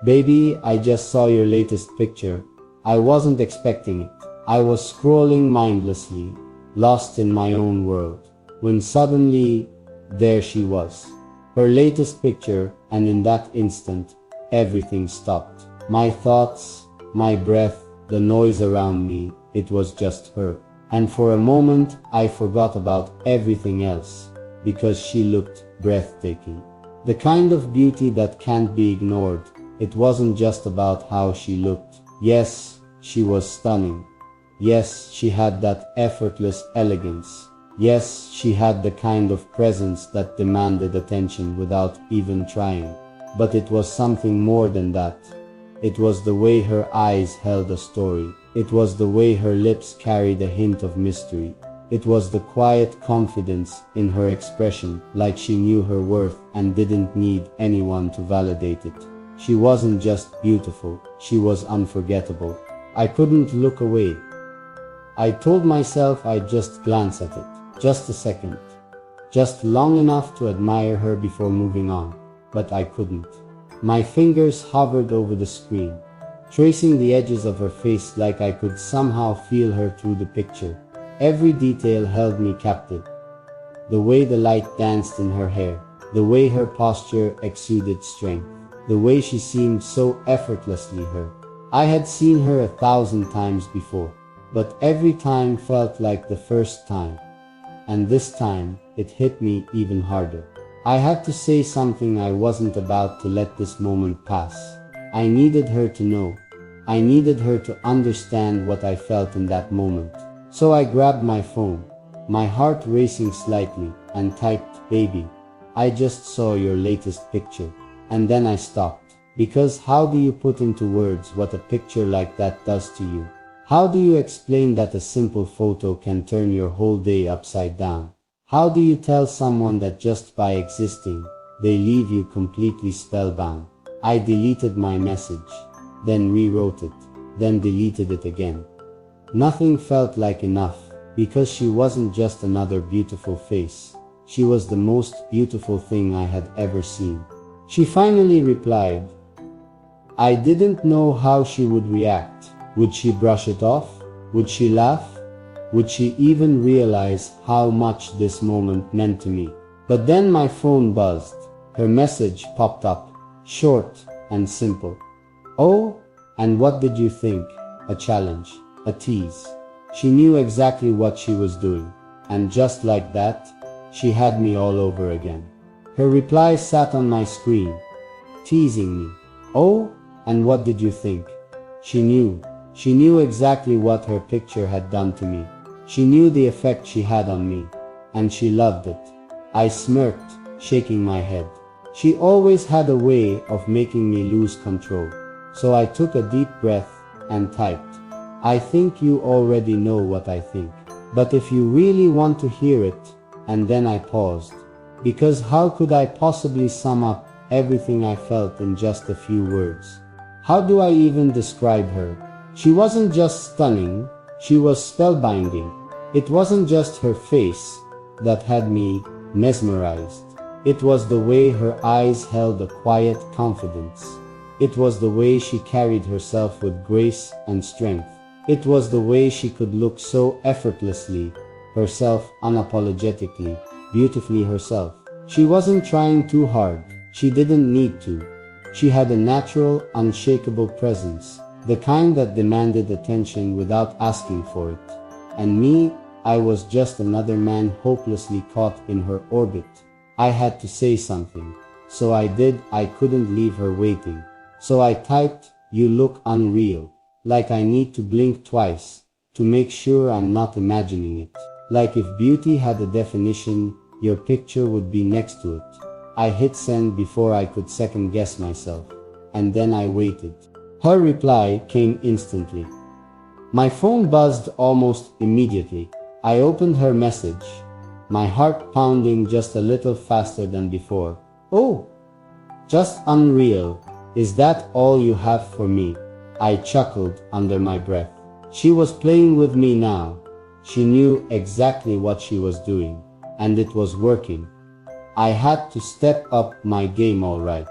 Baby, I just saw your latest picture. I wasn't expecting it. I was scrolling mindlessly, lost in my own world, when suddenly, there she was. Her latest picture, and in that instant, everything stopped. My thoughts, my breath, the noise around me, it was just her. And for a moment, I forgot about everything else, because she looked breathtaking. The kind of beauty that can't be ignored. It wasn't just about how she looked. Yes, she was stunning. Yes, she had that effortless elegance. Yes, she had the kind of presence that demanded attention without even trying. But it was something more than that. It was the way her eyes held a story. It was the way her lips carried a hint of mystery. It was the quiet confidence in her expression, like she knew her worth and didn't need anyone to validate it. She wasn't just beautiful, she was unforgettable. I couldn't look away. I told myself I'd just glance at it. Just a second. Just long enough to admire her before moving on. But I couldn't. My fingers hovered over the screen, tracing the edges of her face like I could somehow feel her through the picture. Every detail held me captive. The way the light danced in her hair, the way her posture exuded strength, the way she seemed so effortlessly her. I had seen her 1,000 times before, but every time felt like the first time. And this time, it hit me even harder. I had to say something. I wasn't about to let this moment pass. I needed her to know. I needed her to understand what I felt in that moment. So I grabbed my phone, my heart racing slightly, and typed, "Baby, I just saw your latest picture." And then I stopped. Because how do you put into words what a picture like that does to you? How do you explain that a simple photo can turn your whole day upside down? How do you tell someone that just by existing, they leave you completely spellbound? I deleted my message, then rewrote it, then deleted it again. Nothing felt like enough, because she wasn't just another beautiful face. She was the most beautiful thing I had ever seen. She finally replied. I didn't know how she would react. Would she brush it off? Would she laugh? Would she even realize how much this moment meant to me? But then my phone buzzed. Her message popped up, short and simple. "Oh, and what did you think?" A challenge, a tease. She knew exactly what she was doing, and just like that, she had me all over again. Her reply sat on my screen, teasing me. "Oh, and what did you think?" She knew. She knew exactly what her picture had done to me. She knew the effect she had on me, and she loved it. I smirked, shaking my head. She always had a way of making me lose control. So I took a deep breath and typed, "I think you already know what I think. But if you really want to hear it," and then I paused. Because how could I possibly sum up everything I felt in just a few words? How do I even describe her? She wasn't just stunning, she was spellbinding. It wasn't just her face that had me mesmerized. It was the way her eyes held a quiet confidence. It was the way she carried herself with grace and strength. It was the way she could look so effortlessly, herself unapologetically, beautifully herself. She wasn't trying too hard. She didn't need to. She had a natural, unshakable presence, the kind that demanded attention without asking for it. And me, I was just another man hopelessly caught in her orbit. I had to say something. So I did. I couldn't leave her waiting. So I typed, "You look unreal." Like I need to blink twice to make sure I'm not imagining it. Like if beauty had a definition, your picture would be next to it. I hit send before I could second guess myself. And then I waited. Her reply came instantly. My phone buzzed almost immediately. I opened her message, my heart pounding just a little faster than before. "Oh, just unreal. Is that all you have for me?" I chuckled under my breath. She was playing with me now. She knew exactly what she was doing, and it was working. I had to step up my game, all right.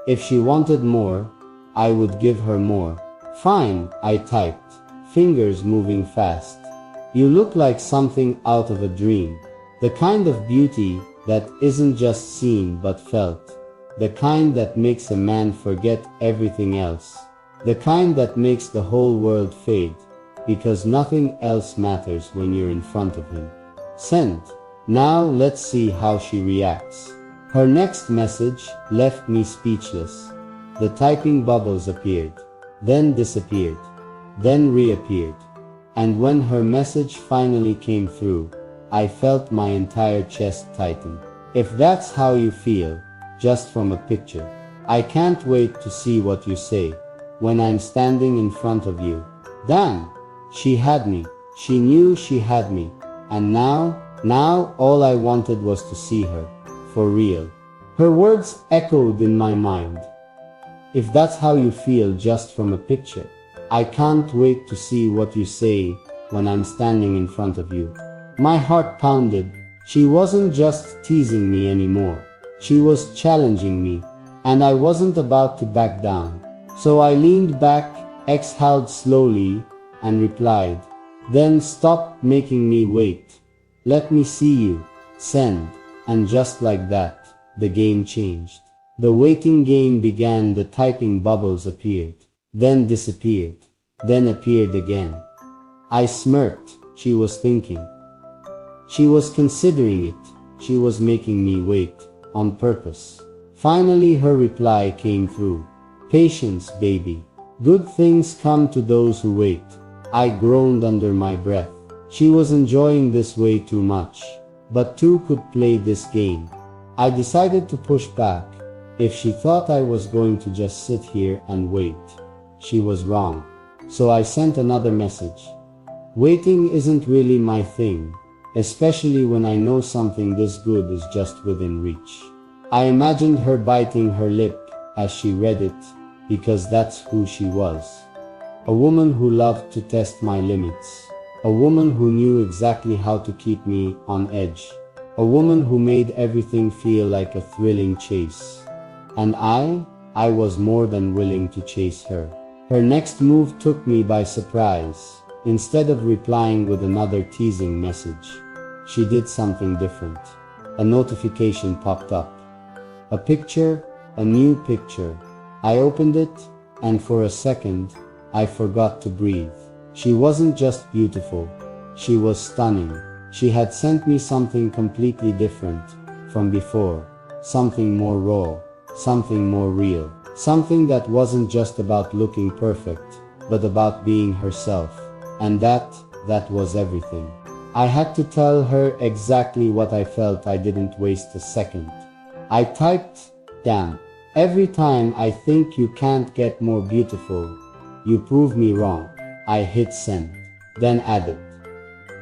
If she wanted more, I would give her more. Fine, I typed, fingers moving fast. You look like something out of a dream. The kind of beauty that isn't just seen but felt. The kind that makes a man forget everything else. The kind that makes the whole world fade, because nothing else matters when you're in front of him. Send. Now let's see how she reacts. Her next message left me speechless. The typing bubbles appeared, then disappeared, then reappeared. And when her message finally came through, I felt my entire chest tighten. If that's how you feel, just from a picture, I can't wait to see what you say when I'm standing in front of you. Damn, she had me. She knew she had me. And now all I wanted was to see her, for real. Her words echoed in my mind. If that's how you feel just from a picture, I can't wait to see what you say when I'm standing in front of you. My heart pounded. She wasn't just teasing me anymore. She was challenging me, and I wasn't about to back down. So I leaned back, exhaled slowly, and replied, "Then stop making me wait. Let me see you. Send." And just like that, the game changed. The waiting game began. The typing bubbles appeared, then disappeared, then appeared again. I smirked. She was thinking. She was considering it. She was making me wait, on purpose. Finally her reply came through. "Patience, baby. Good things come to those who wait." I groaned under my breath. She was enjoying this way too much, but two could play this game. I decided to push back. If she thought I was going to just sit here and wait, she was wrong. So I sent another message. Waiting isn't really my thing, especially when I know something this good is just within reach. I imagined her biting her lip as she read it, because that's who she was. A woman who loved to test my limits. A woman who knew exactly how to keep me on edge. A woman who made everything feel like a thrilling chase. And I was more than willing to chase her. Her next move took me by surprise. Instead of replying with another teasing message, she did something different. A notification popped up. A picture, a new picture. I opened it, and for a second, I forgot to breathe. She wasn't just beautiful, she was stunning. She had sent me something completely different from before, something more raw, something more real, something that wasn't just about looking perfect, but about being herself. And that was everything. I had to tell her exactly what I felt. I didn't waste a second. I typed, "Damn, every time I think you can't get more beautiful, you prove me wrong." I hit send, then added,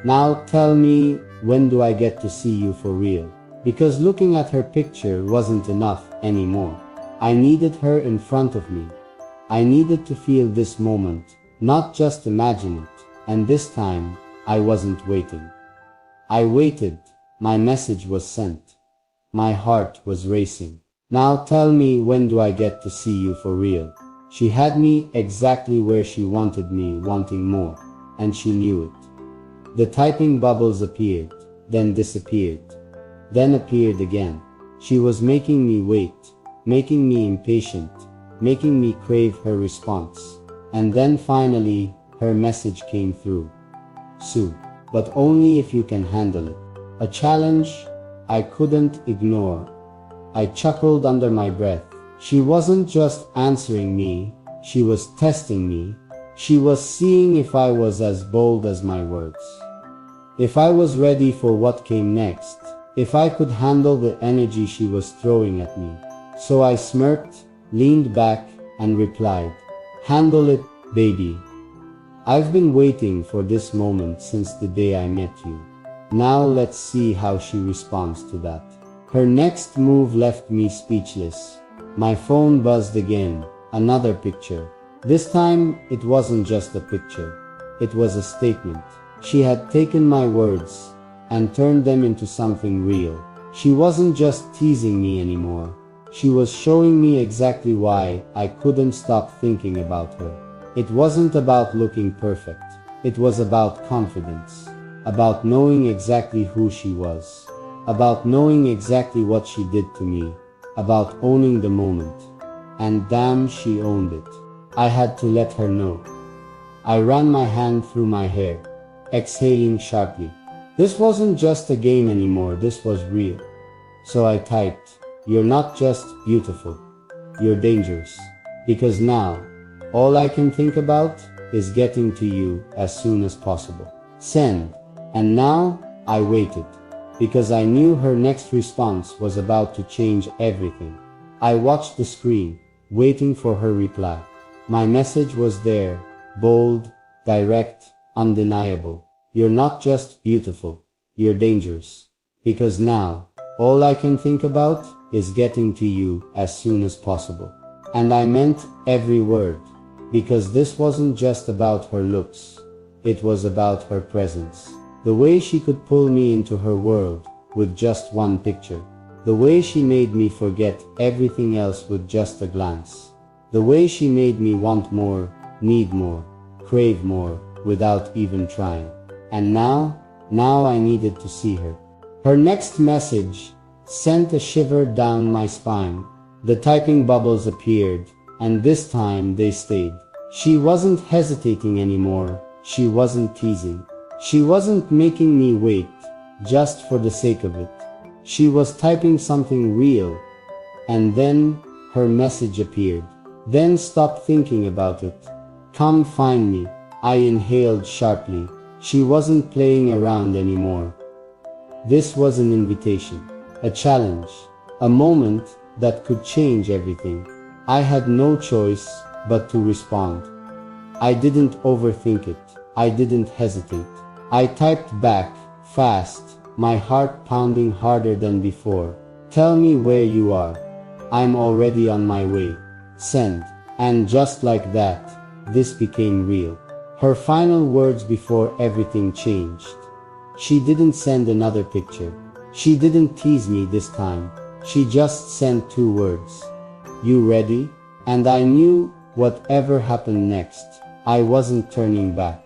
"Now tell me, when do I get to see you for real?" Because looking at her picture wasn't enough anymore. I needed her in front of me. I needed to feel this moment, not just imagine it. And this time, I wasn't waiting. I waited. My message was sent. My heart was racing. "Now tell me, when do I get to see you for real?" She had me exactly where she wanted me, wanting more, and she knew it. The typing bubbles appeared, then disappeared, then appeared again. She was making me wait, making me impatient, making me crave her response. And then finally, her message came through. "Sue, but only if you can handle it." A challenge I couldn't ignore. I chuckled under my breath. She wasn't just answering me, she was testing me. She was seeing if I was as bold as my words. If I was ready for what came next. If I could handle the energy she was throwing at me. So I smirked, leaned back, and replied, "Handle it, baby. I've been waiting for this moment since the day I met you." Now let's see how she responds to that. Her next move left me speechless. My phone buzzed again. Another picture. This time, it wasn't just a picture. It was a statement. She had taken my words and turned them into something real. She wasn't just teasing me anymore. She was showing me exactly why I couldn't stop thinking about her. It wasn't about looking perfect. It was about confidence. About knowing exactly who she was. About knowing exactly what she did to me. About owning the moment. And damn, she owned it. I had to let her know. I ran my hand through my hair, exhaling sharply. This wasn't just a game anymore, this was real. So I typed, "You're not just beautiful, you're dangerous." Because now, all I can think about is getting to you as soon as possible. Send. And now, I waited. Because I knew her next response was about to change everything. I watched the screen, waiting for her reply. My message was there, bold, direct, undeniable. "You're not just beautiful, you're dangerous." Because now, all I can think about is getting to you as soon as possible. And I meant every word, because this wasn't just about her looks. It was about her presence. The way she could pull me into her world with just one picture. The way she made me forget everything else with just a glance. The way she made me want more, need more, crave more, without even trying. And now I needed to see her. Her next message sent a shiver down my spine. The typing bubbles appeared, and this time they stayed. She wasn't hesitating anymore. She wasn't teasing. She wasn't making me wait, just for the sake of it. She was typing something real. And then, her message appeared. Then stopped thinking about it. "Come find me." I inhaled sharply. She wasn't playing around anymore. This was an invitation, a challenge, a moment that could change everything. I had no choice but to respond. I didn't overthink it. I didn't hesitate. I typed back, fast, my heart pounding harder than before. "Tell me where you are. I'm already on my way. Send." And just like that, this became real. Her final words before everything changed. She didn't send another picture. She didn't tease me this time. She just sent 2 words. "You ready?" And I knew, whatever happened next, I wasn't turning back.